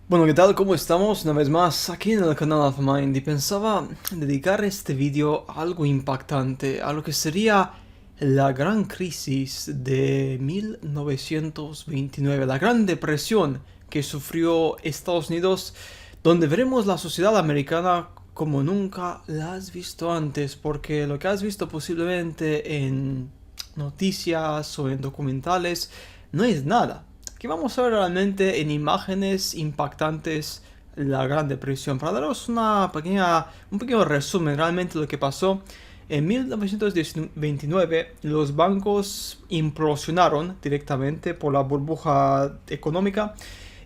Bueno, ¿qué tal? ¿Cómo estamos? Una vez más aquí en el canal AlphaMind y pensaba dedicar este vídeo a algo impactante, a lo que sería la gran crisis de 1929, la gran depresión que sufrió Estados Unidos, donde veremos la sociedad americana como nunca la has visto antes, porque lo que has visto posiblemente en noticias o en documentales no es nada. Aquí vamos a ver realmente en imágenes impactantes la Gran Depresión. Para daros un pequeño resumen realmente de lo que pasó. En 1929 los bancos implosionaron directamente por la burbuja económica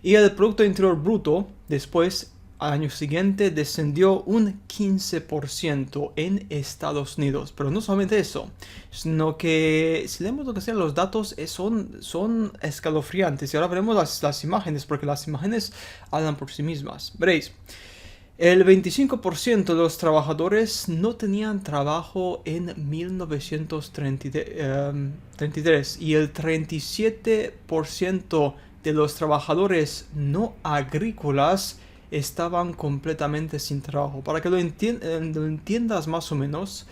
y el Producto Interior Bruto después al año siguiente descendió un 15% en Estados Unidos. Pero no solamente eso, sino que si leemos lo que sean los datos son escalofriantes. Y ahora veremos las imágenes, porque las imágenes hablan por sí mismas. Veréis, el 25% de los trabajadores no tenían trabajo en 1933 y el 37% de los trabajadores no agrícolas estaban completamente sin trabajo. Para que lo entiendas más o menos,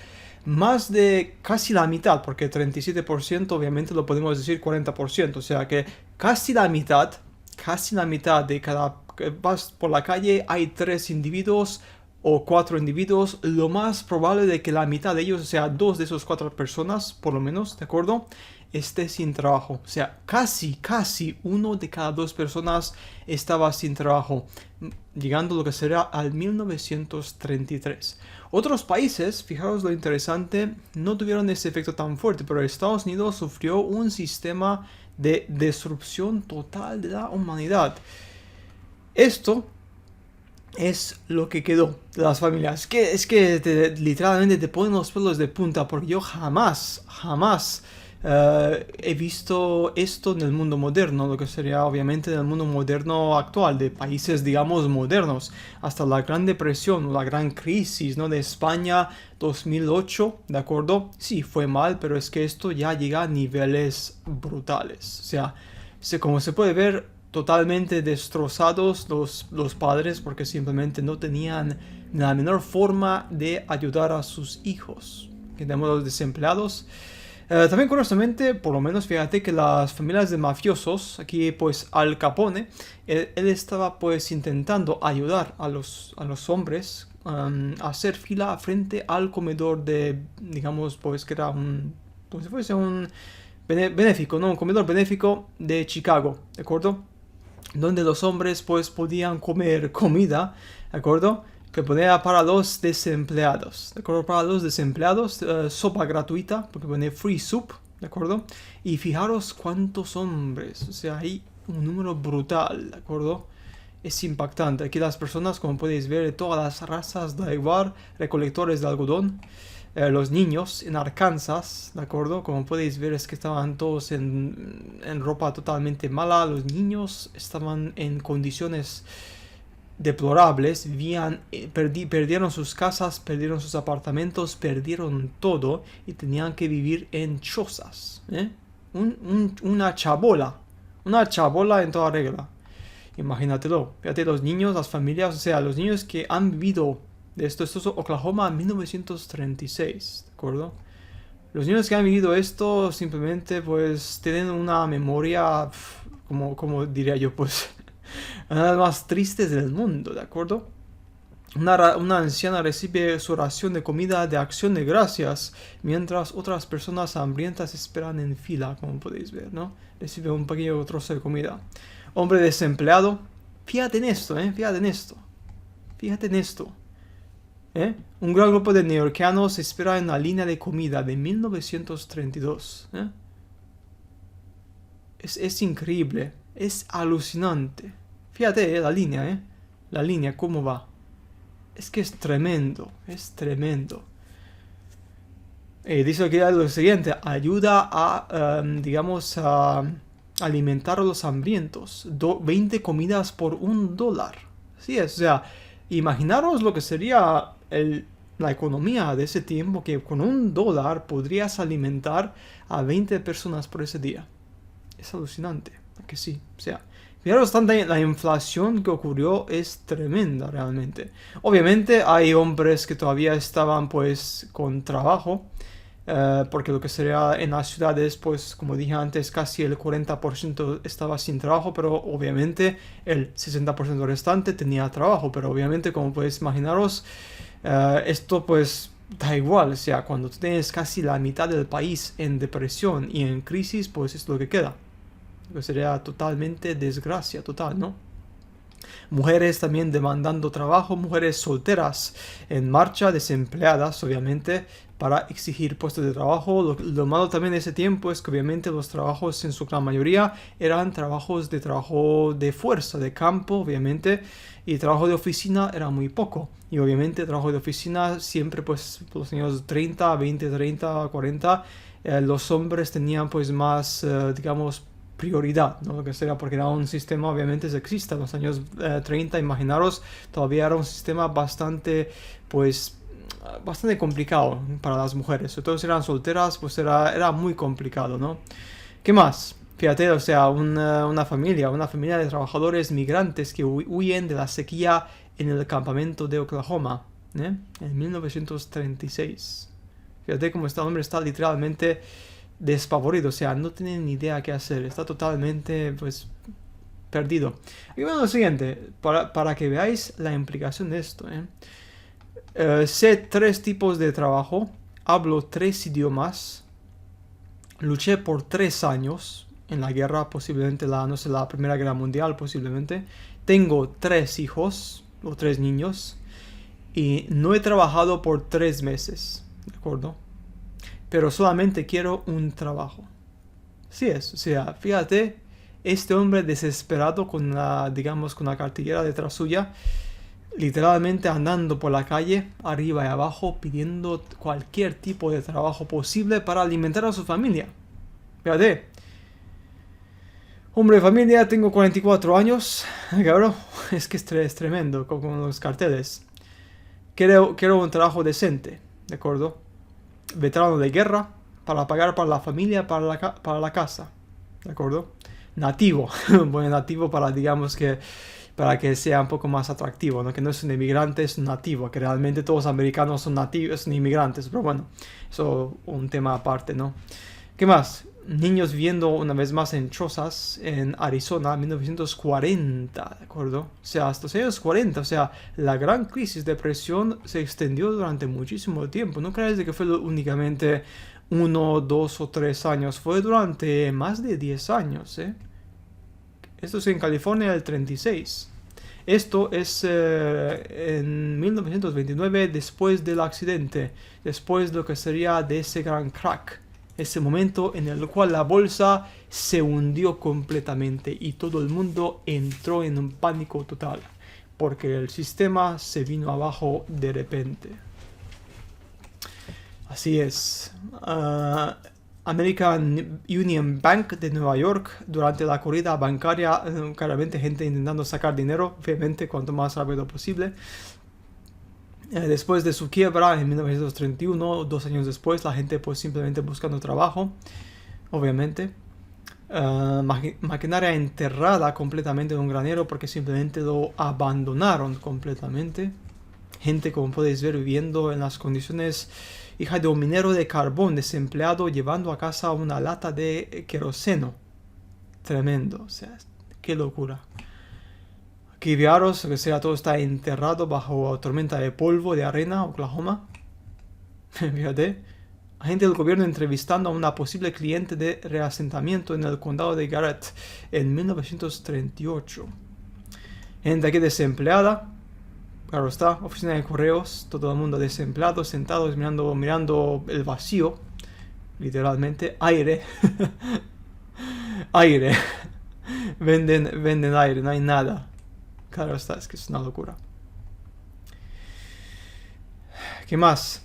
más de casi la mitad, porque 37% obviamente lo podemos decir 40%, o sea que casi la mitad de cada que vas por la calle hay 3 individuos o 4 individuos, lo más probable de que la mitad de ellos, o sea, 2 de esas 4 personas, por lo menos, ¿de acuerdo? Esté sin trabajo. O sea, casi 1 de cada 2 personas estaba sin trabajo, llegando a lo que será al 1933. Otros países, fijaros lo interesante, no tuvieron ese efecto tan fuerte, pero Estados Unidos sufrió un sistema de destrucción total de la humanidad. Esto es lo que quedó de las familias. Es que literalmente te ponen los pelos de punta, porque yo jamás he visto esto en el mundo moderno, lo que sería obviamente en el mundo moderno actual, de países, digamos, modernos, hasta la Gran Depresión, la Gran Crisis, ¿no? De España 2008, ¿de acuerdo? Sí, fue mal, pero es que esto ya llega a niveles brutales. O sea, como se puede ver, totalmente destrozados los padres porque simplemente no tenían la menor forma de ayudar a sus hijos. Tenemos los desempleados. También curiosamente, por lo menos fíjate que las familias de mafiosos, aquí pues Al Capone, él estaba pues intentando ayudar a los hombres a hacer fila frente al comedor de, digamos, pues que era como si fuese un benéfico, ¿no? Un comedor benéfico de Chicago, ¿de acuerdo? Donde los hombres pues podían comer comida, ¿de acuerdo? Que ponía para los desempleados, ¿de acuerdo? Para los desempleados, sopa gratuita, porque pone free soup, ¿de acuerdo? Y fijaros cuántos hombres, o sea, hay un número brutal, ¿de acuerdo? Es impactante. Aquí las personas, como podéis ver, de todas las razas, da igual, recolectores de algodón. Los niños en Arkansas, ¿de acuerdo? Como podéis ver es que estaban todos en ropa totalmente mala. Los niños estaban en condiciones deplorables, perdieron sus casas, perdieron sus apartamentos, perdieron todo y tenían que vivir en chozas. Una chabola en toda regla. Imagínatelo, fíjate los niños, las familias, o sea, los niños que han vivido de esto es Oklahoma 1936, ¿de acuerdo? Los niños que han vivido esto simplemente pues tienen una memoria, como diría yo, pues una de las más tristes del mundo, ¿de acuerdo? Una anciana recibe su ración de comida de acción de gracias, mientras otras personas hambrientas esperan en fila, como podéis ver, ¿no? Recibe un pequeño trozo de comida. Hombre desempleado, fíjate en esto, fíjate en esto, fíjate en esto. Un gran grupo de neoyorquianos espera en la línea de comida de 1932. Es increíble, es alucinante. Fíjate, la línea, la línea, cómo va. Es que es tremendo, es tremendo. Dice que lo siguiente, ayuda a, digamos, a alimentar a los hambrientos. 20 comidas por $1. Así es, o sea, imaginaros lo que sería la economía de ese tiempo, que con $1 podrías alimentar a 20 personas por ese día. Es alucinante, que sí, o sea, Fijaros bastante, la inflación que ocurrió es tremenda realmente. Obviamente hay hombres que todavía estaban pues con trabajo, porque lo que sería en las ciudades, pues como dije antes, casi el 40% estaba sin trabajo, pero obviamente el 60% restante tenía trabajo, pero obviamente como podéis imaginaros, esto pues da igual, o sea, cuando tú tienes casi la mitad del país en depresión y en crisis, pues es lo que queda. Lo que sería totalmente desgracia total, ¿no? Mujeres también demandando trabajo, mujeres solteras en marcha, desempleadas, obviamente, para exigir puestos de trabajo. Lo malo también de ese tiempo es que obviamente los trabajos en su gran mayoría eran trabajos de trabajo de fuerza, de campo, obviamente, y trabajo de oficina era muy poco. Y obviamente trabajo de oficina siempre pues por los años 30, 20, 30, 40, los hombres tenían pues más, digamos, prioridad, ¿no? Lo que sea, porque era un sistema obviamente sexista. En los años 30, imaginaros, todavía era un sistema bastante, pues, bastante complicado para las mujeres. Sobre todo si eran solteras, pues era muy complicado, ¿no? ¿Qué más? Fíjate, o sea, una familia de trabajadores migrantes que huyen de la sequía en el campamento de Oklahoma, ¿eh? En 1936. Fíjate cómo este hombre está literalmente despavorido, o sea, no tiene ni idea qué hacer, está totalmente, pues, perdido. Y bueno, lo siguiente, para que veáis la implicación de esto, sé 3 tipos de trabajo, hablo 3 idiomas, luché por 3 años en la guerra, posiblemente no sé, la Primera Guerra Mundial, posiblemente. Tengo 3 hijos, o 3 niños, y no he trabajado por 3 meses, ¿de acuerdo? Pero solamente quiero un trabajo. Sí es, o sea, fíjate, este hombre desesperado con digamos, con la cartillera detrás suya, literalmente andando por la calle, arriba y abajo, pidiendo cualquier tipo de trabajo posible para alimentar a su familia. Fíjate, hombre de familia, tengo 44 años, cabrón, es que es tremendo con los carteles. Quiero un trabajo decente, ¿de acuerdo? Veterano de guerra, para pagar para la familia, para la casa, ¿de acuerdo? Nativo, bueno, nativo para, digamos que, para que sea un poco más atractivo, ¿no? Que no es un inmigrante, es un nativo, que realmente todos los americanos son nativos, son inmigrantes, pero bueno, eso es un tema aparte, ¿no? ¿Qué más? Niños viviendo una vez más en chozas en Arizona, 1940, ¿de acuerdo? O sea, hasta los años 40, o sea, la gran crisis de depresión se extendió durante muchísimo tiempo. No creáis que fue únicamente 1, 2 o 3 años, fue durante más de 10 años, ¿eh? Esto es en California del 36. Esto es en 1929, después del accidente, después de lo que sería de ese gran crack. Ese momento en el cual la bolsa se hundió completamente y todo el mundo entró en un pánico total, porque el sistema se vino abajo de repente. Así es. American Union Bank de Nueva York, durante la corrida bancaria, claramente gente intentando sacar dinero, obviamente cuanto más rápido posible. Después de su quiebra en 1931, 2 años después, la gente pues simplemente buscando trabajo, obviamente. Maquinaria enterrada completamente en un granero porque simplemente lo abandonaron completamente. Gente, como podéis ver, viviendo en las condiciones, hija de un minero de carbón desempleado llevando a casa una lata de queroseno. Tremendo, o sea, qué locura. Aquí fijaros, que sea, todo está enterrado bajo tormenta de polvo, de arena, Oklahoma. Fíjate. Agente del gobierno entrevistando a una posible cliente de reasentamiento en el condado de Garrett en 1938. Gente aquí desempleada. Claro está, oficina de correos, todo el mundo desempleado, sentados mirando el vacío. Literalmente, aire. Aire. Venden aire, no hay nada. Claro está, es que es una locura. ¿Qué más?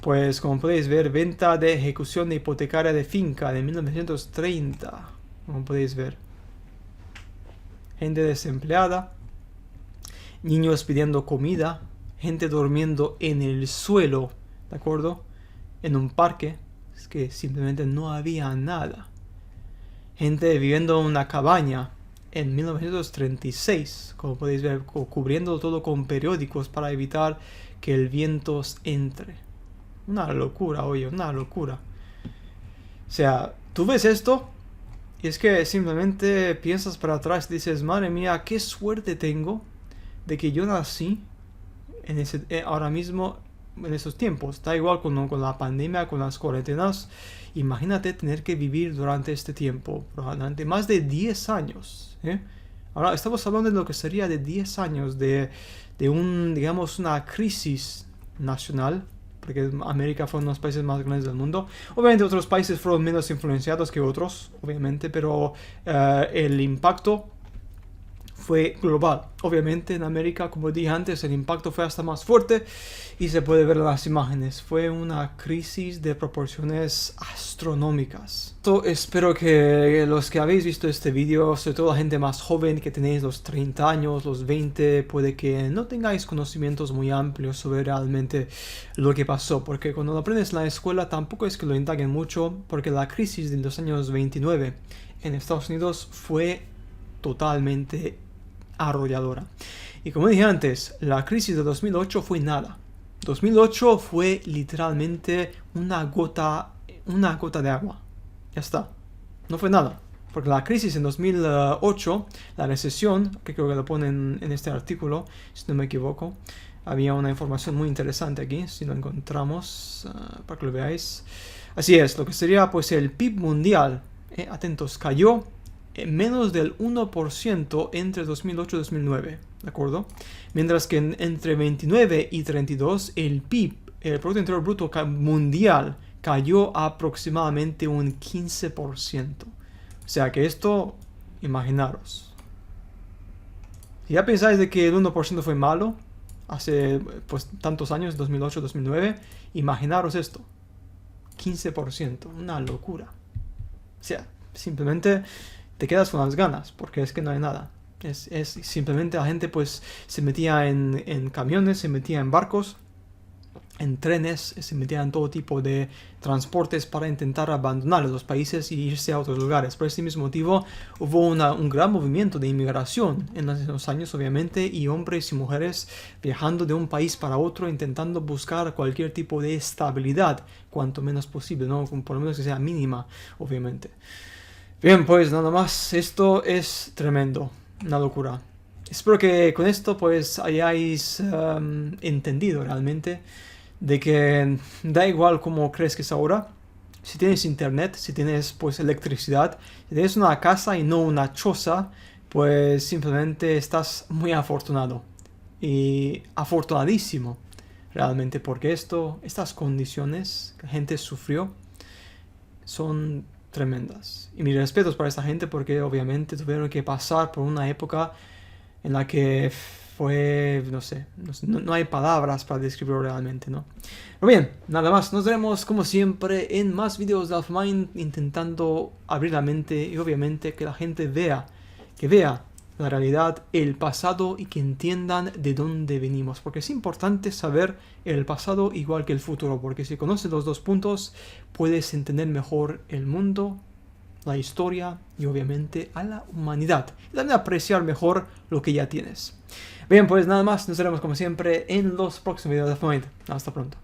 Pues como podéis ver, venta de ejecución de hipotecaria de finca de 1930. Como podéis ver. Gente desempleada. Niños pidiendo comida. Gente durmiendo en el suelo. ¿De acuerdo? En un parque. Es que simplemente no había nada. Gente viviendo en una cabaña. en 1936, como podéis ver, cubriendo todo con periódicos para evitar que el viento entre. Una locura, oye, una locura. O sea, tú ves esto y es que simplemente piensas para atrás y dices, madre mía, qué suerte tengo de que yo nací ahora mismo en esos tiempos. Da igual con la pandemia, con las cuarentenas. Imagínate tener que vivir durante este tiempo, durante más de 10 años. Ahora estamos hablando de lo que sería de 10 años digamos, una crisis nacional, porque América fue uno de los países más grandes del mundo. Obviamente otros países fueron menos influenciados que otros, obviamente, pero el impacto fue global. Obviamente en América, como dije antes, el impacto fue hasta más fuerte y se puede ver en las imágenes. Fue una crisis de proporciones astronómicas. Espero que los que habéis visto este vídeo, sobre todo la gente más joven que tenéis los 30 años, los 20, puede que no tengáis conocimientos muy amplios sobre realmente lo que pasó, porque cuando lo aprendes en la escuela tampoco es que lo indaguen mucho, porque la crisis de los años 29 en Estados Unidos fue totalmente arrolladora. Y como dije antes, la crisis de 2008 fue nada. 2008 fue literalmente una gota de agua. Ya está. No fue nada. Porque la crisis en 2008, la recesión, que creo que lo ponen en este artículo, si no me equivoco, había una información muy interesante aquí, si lo encontramos, para que lo veáis. Así es, lo que sería pues el PIB mundial, atentos, cayó en menos del 1% entre 2008 y 2009, ¿de acuerdo? Mientras que entre 29 y 32 el PIB, el Producto Interior Bruto mundial, cayó aproximadamente un 15%. O sea que esto, imaginaros. Si ya pensáis de que el 1% fue malo, hace pues tantos años, 2008, 2009, imaginaros esto. 15%, una locura. O sea, simplemente te quedas con las ganas, porque es que no hay nada. Es simplemente la gente pues se metía en camiones, se metía en barcos, en trenes, se metía en todo tipo de transportes para intentar abandonar los países y irse a otros lugares. Por este mismo motivo hubo un gran movimiento de inmigración en los años, obviamente, y hombres y mujeres viajando de un país para otro intentando buscar cualquier tipo de estabilidad, cuanto menos posible, ¿no? Por lo menos que sea mínima, obviamente. Bien, pues nada más, esto es tremendo, una locura. Espero que con esto pues hayáis entendido realmente de que da igual cómo crees que es ahora. Si tienes internet, si tienes pues electricidad, si tienes una casa y no una choza, pues simplemente estás muy afortunado. Y afortunadísimo realmente, porque estas condiciones que la gente sufrió son tremendas. Y mis respetos para esta gente porque obviamente tuvieron que pasar por una época en la que fue, no sé, no hay palabras para describirlo realmente, ¿no? Pero bien, nada más, nos veremos como siempre en más vídeos de AlphaMind intentando abrir la mente y obviamente que la gente vea la realidad, el pasado y que entiendan de dónde venimos. Porque es importante saber el pasado igual que el futuro. Porque si conoces los dos puntos, puedes entender mejor el mundo, la historia y obviamente a la humanidad. Y también apreciar mejor lo que ya tienes. Bien, pues nada más. Nos veremos como siempre en los próximos videos de AlphaMind. Hasta pronto.